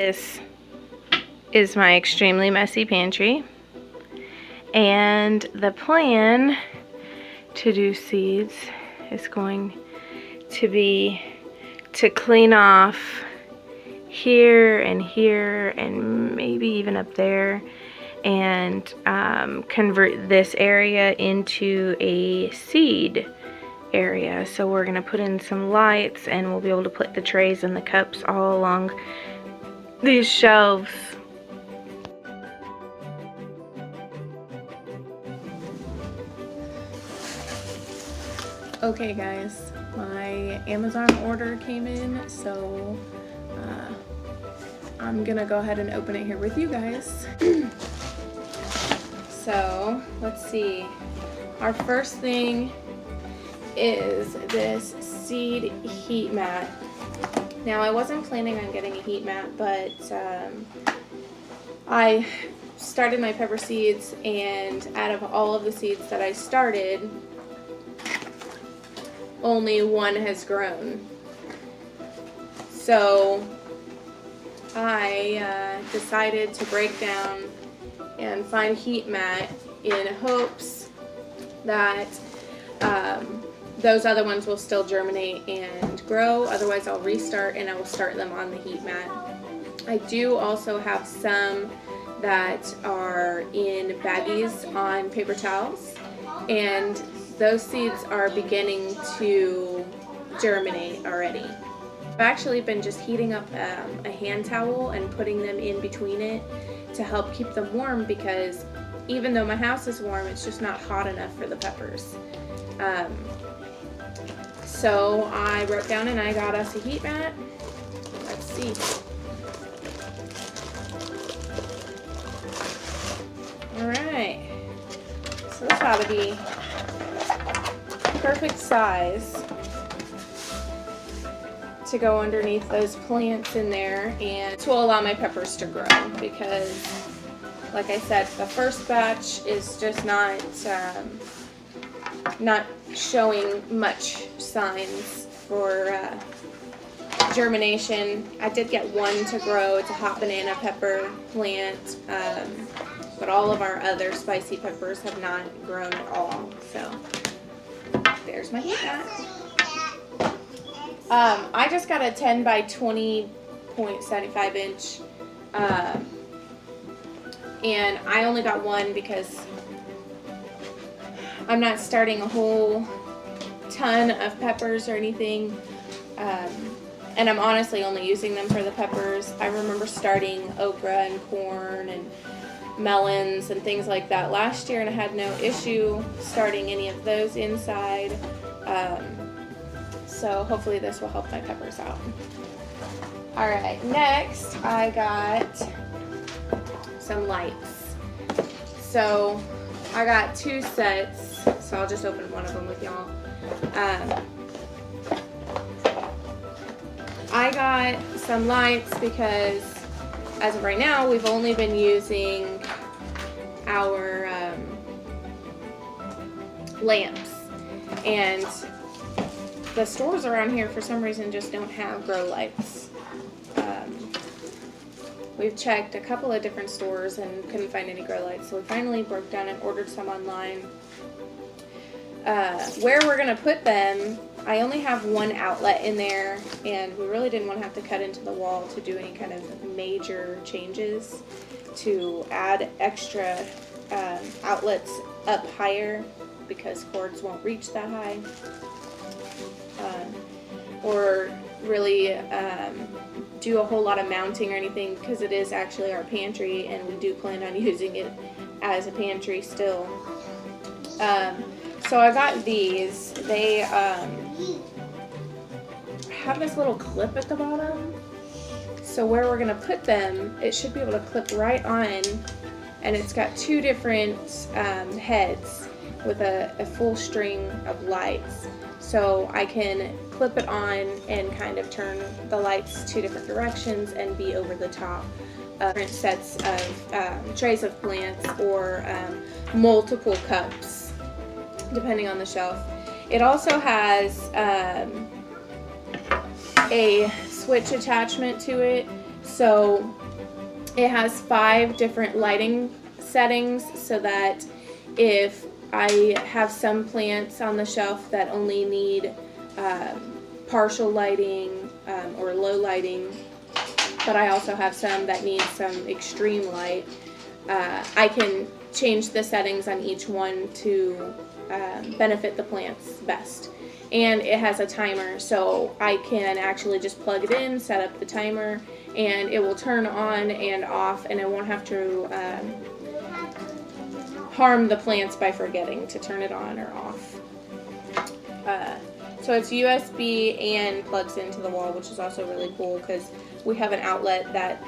This is my extremely messy pantry, and the plan to do seeds is going to be to clean off here and maybe even up there, and convert this area into a seed area. So we're going to put in some lights, and we'll be able to put the trays and the cups all along these shelves. Okay guys, my Amazon order came in, so I'm gonna go ahead and open it here with you guys. So let's see, our first thing is this seed heat mat. Now, I wasn't planning on getting a heat mat, but I started my pepper seeds, and out of all of the seeds that I started, only one has grown. So I decided to break down and find heat mat in hopes that those other ones will still germinate and grow. Otherwise, I'll restart and I will start them on the heat mat. I do also have some that are in baggies on paper towels, and those seeds are beginning to germinate already. I've actually been just heating up a hand towel and putting them in between it to help keep them warm, because even though my house is warm, it's just not hot enough for the peppers. So I wrote down and I got us a heat mat. Let's see. Alright. So this ought to be perfect size to go underneath those plants in there, and to allow my peppers to grow, because like I said, the first batch is just not showing much signs for germination. I did get one to grow. It's a hot banana pepper plant, but all of our other spicy peppers have not grown at all. So there's my heat mat. I just got a 10 by 20.75 inch, and I only got one because I'm not starting a whole ton of peppers or anything, and I'm honestly only using them for the peppers. I remember starting okra and corn and melons and things like that last year, and I had no issue starting any of those inside. So hopefully this will help my peppers out. Alright, next I got some lights. So I got two sets, so I'll just open one of them with y'all. I got some lights because as of right now, we've only been using our lamps, and the stores around here for some reason just don't have grow lights. We've checked a couple of different stores and couldn't find any grow lights, so we finally broke down and ordered some online. Where we're going to put them, I only have one outlet in there, and we really didn't want to have to cut into the wall to do any kind of major changes to add extra outlets up higher, because cords won't reach that high, or really do a whole lot of mounting or anything, because it is actually our pantry and we do plan on using it as a pantry still. So I got these. They have this little clip at the bottom, so where we're going to put them, it should be able to clip right on, and it's got two different heads with a full string of lights. So I can clip it on and kind of turn the lights two different directions and be over the top of different sets of trays of plants, or multiple cups, depending on the shelf. It also has a switch attachment to it, So it has 5 different lighting settings, so that if I have some plants on the shelf that only need partial lighting or low lighting, but I also have some that need some extreme light, I can change the settings on each one to benefit the plants best. And it has a timer, so I can actually just plug it in, set up the timer, and it will turn on and off, and I won't have to harm the plants by forgetting to turn it on or off. So it's USB and plugs into the wall, which is also really cool because we have an outlet that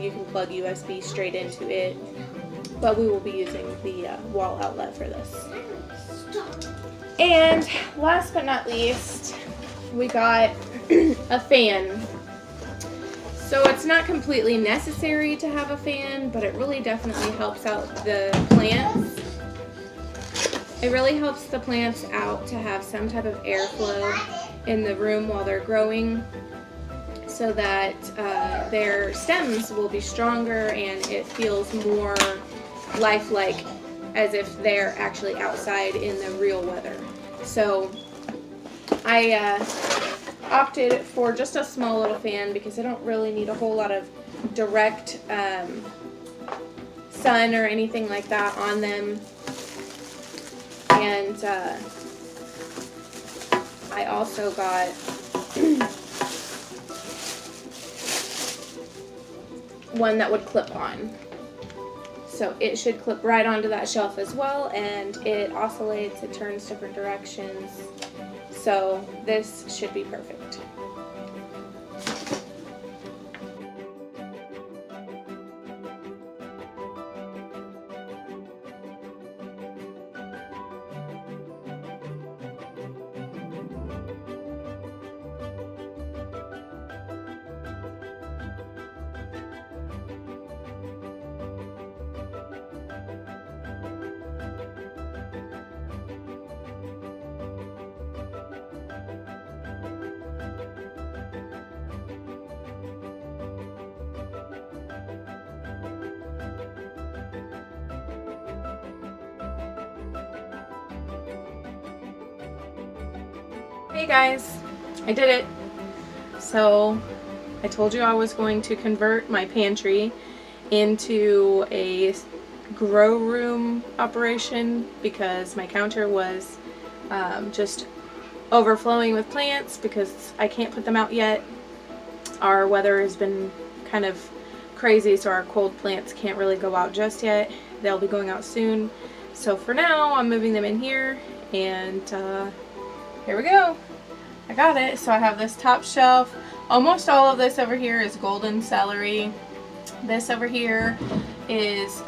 you can plug USB straight into it, but we will be using the wall outlet for this. And last but not least, we got a fan. So it's not completely necessary to have a fan, but it really definitely helps out the plants. It really helps the plants out to have some type of airflow in the room while they're growing, so that their stems will be stronger and it feels more lifelike, as if they're actually outside in the real weather. So I opted for just a small little fan because I don't really need a whole lot of direct sun or anything like that on them. And I also got one that would clip on. So it should clip right onto that shelf as well, and it oscillates, it turns different directions. So this should be perfect. Hey guys, I did it. So I told you I was going to convert my pantry into a grow room operation because my counter was just overflowing with plants because I can't put them out yet. Our weather has been kind of crazy, so our cold plants can't really go out just yet. They'll be going out soon. So for now, I'm moving them in here, and here we go. I got it. So I have this top shelf. Almost all of this over here is golden celery. This over here is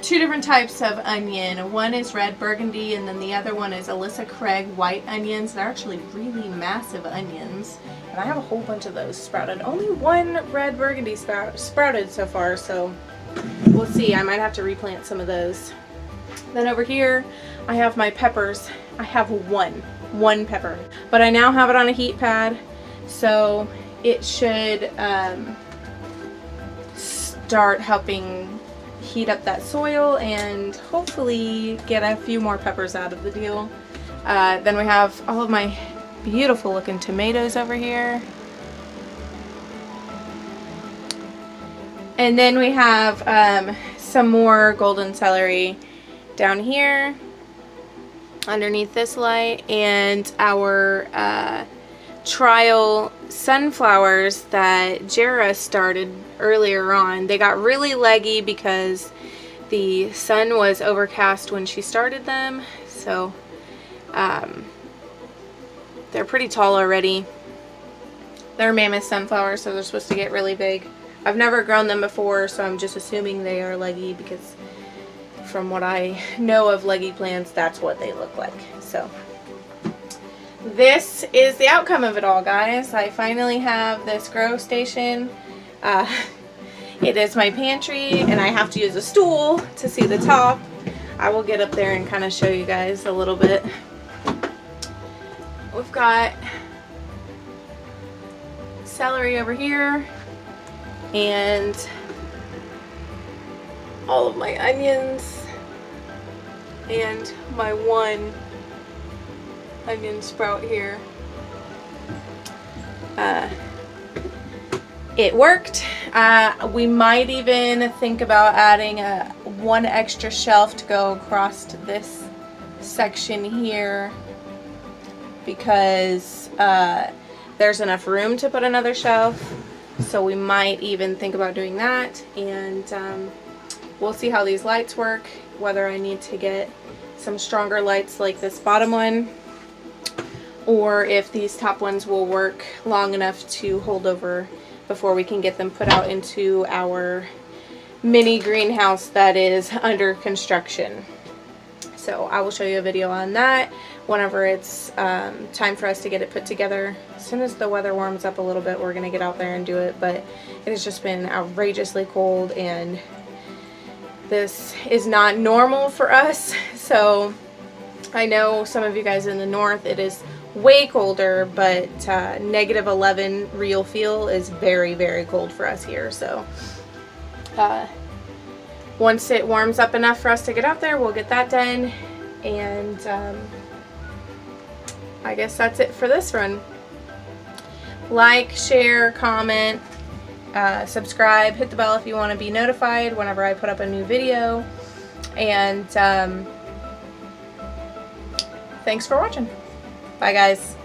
2 different types of onion. One is red burgundy, and then the other one is Alyssa Craig white onions. They're actually really massive onions, and I have a whole bunch of those sprouted. Only one red burgundy sprouted so far, so we'll see. I might have to replant some of those. Then over here I have my peppers. I have one pepper, but I now have it on a heat pad, so it should start helping heat up that soil and hopefully get a few more peppers out of the deal. Then we have all of my beautiful looking tomatoes over here. And then we have some more golden celery down here underneath this light, and our trial sunflowers that Jera started earlier on. They got really leggy because the sun was overcast when she started them, so they're pretty tall already. They're mammoth sunflowers, so they're supposed to get really big. I've never grown them before, so I'm just assuming they are leggy because from what I know of leggy plants, that's what they look like. So this is the outcome of it all, guys. I finally have this grow station. It is my pantry, and I have to use a stool to see the top. I will get up there and kind of show you guys a little bit. We've got celery over here, and all of my onions, and my one onion sprout here. It worked. We might even think about adding one extra shelf to go across to this section here, because there's enough room to put another shelf, so we might even think about doing that. And we'll see how these lights work, whether I need to get some stronger lights like this bottom one, or if these top ones will work long enough to hold over before we can get them put out into our mini greenhouse that is under construction. So I will show you a video on that whenever it's time for us to get it put together. As soon as the weather warms up a little bit, we're gonna get out there and do it, but it has just been outrageously cold, and this is not normal for us. So I know some of you guys in the north, it is way colder, but -11 real feel is very, very cold for us here. So once it warms up enough for us to get out there, we'll get that done. And I guess that's it for this run. Like, share, comment, subscribe, hit the bell if you want to be notified whenever I put up a new video. And thanks for watching. Bye, guys.